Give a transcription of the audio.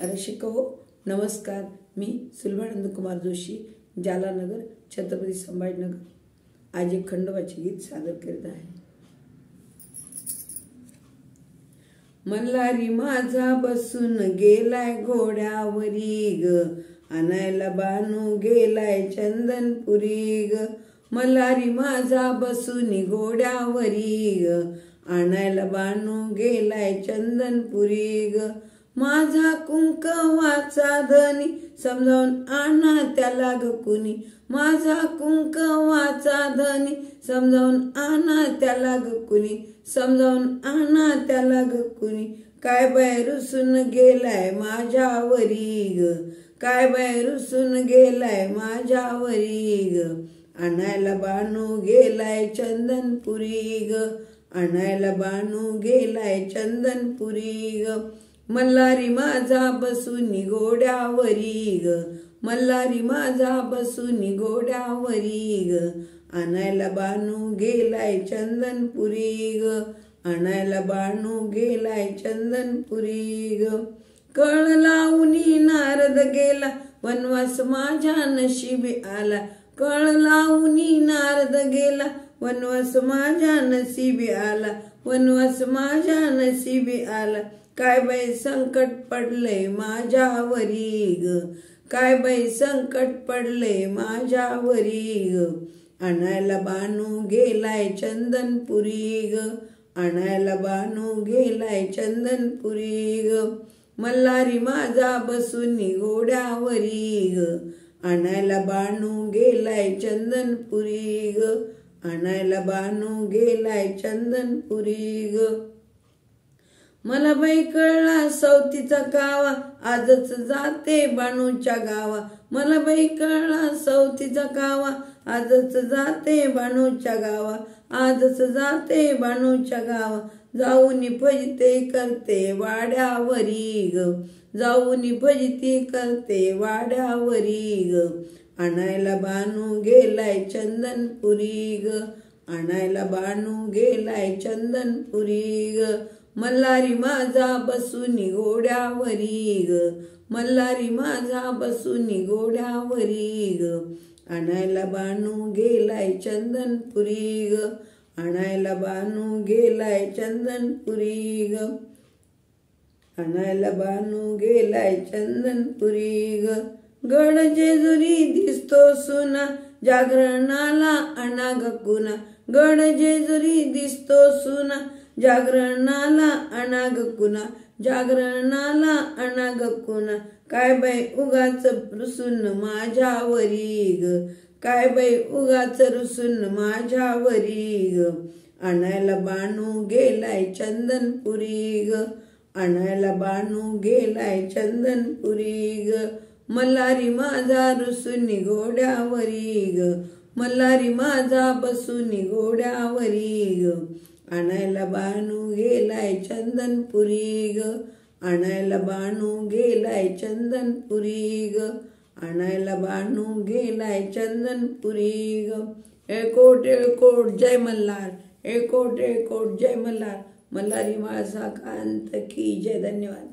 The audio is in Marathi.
रसिक हो नमस्कार। मी सुलभानंद कुमार जोशी, जालानगर, छत्रपती संभाजीनगर आज एक खंडोबाचे गीत सादर करीत आहे। मल्हारी माझा बसून गेलाय घोड्यावरी ग, आणायला बानू गेलाय चंदनपुरी ग। मल्हारी माझा बसून घोड्यावरी ग, आणायला बानू गेलाय चंदनपुरी ग। माझा कुंकवाचा धनी समजावून आणा त्याला ग कुणी, माझा कुंकवाचा धनी समजावून आणा त्याला ग कुणी, समजावून आणा त्याला ग कुणी। काय बाय रुसून गेलाय माझ्यावरी ग, काय बाय रुसून गेलाय माझ्यावरी ग। आणायला बानू गेलाय चंदनपुरी ग, आणायला बानू गेलाय चंदनपुरी ग। मल्हारी माझा बसून घोड्यावरी ग, मल्हारी माझा बसून घोड्यावरी ग। आणायला बानू गेलाय चंदनपुरी ग, आणायला बानू गेलाय चंदनपुरी ग। कळ लावूनी नारद गेला वनवास माझ्या नशिबी आला, कळ लावूनी नारद गेला वनवास माझ्या नशिबी आला, वनवास माझ्या नशिबी आला। काय बाई संकट पडले माझ्यावरी ग, काय बाई संकट पडले माझ्यावरी ग। आणायला बानू गेलाय चंदनपुरी ग, आणायला बानू गेलाय चंदनपुरी ग। मल्हारी माझा बसून घोड्यावरी ग, आणायला बानू गेलाय चंदनपुरी ग, आणायला बानू गेलाय चंदनपुरी ग। मला बाई कळला सवतीचा कावा, आजच जाते बानूच्या गावा। मला बाई कळला सवतीचा कावा, आजच जाते बानूच्या गावा, आजच जाते बानूच्या गावा। जाऊन फजिती करते वाड्यावरी ग, जाऊन फजिती करते वाड्यावरी ग। आणायला बानू गेलाय चंदनपुरी ग, आणायला बानू गेलाय चंदनपुरी ग। मल्हारी माझा बसून घोड्यावरी ग, मल्हारी माझा बसून घोड्यावरी ग। आणायला बानू गेलाय चंदनपुरी ग, आणायला बानू गेलाय चंदनपुरी ग, आणायला बानू गेलाय चंदनपुरी ग। गड जेजुरी दिसतो सुना, जागरणाला आणा ग कुणा, गड जेजुरी दिसतो सुना, जागरणाला आणा ग कुणा, जागरणाला आणा ग कुणा। काय बाई उगाच रुसून माझ्यावरी ग, काय बाई उगाच रुसून माझ्यावरी ग। आणायला बानू गेलाय चंदनपुरी ग, आणायला बानू गेलाय चंदनपुरी ग। मल्हारी माझा रुसून घोड्यावरी ग, मल्हारी माझा बसून घोड्यावरी ग। आणायला बानू गेलाय चंदनपुरी ग, आणायला बानू गेलाय चंदनपुरी ग, आणायला बानू गेलाय चंदनपुरी ग। एकोट एकोट जय मल्हार, एकोट एकोट जय मल्हार, मल्हारी माझा कांत की जय। धन्यवाद।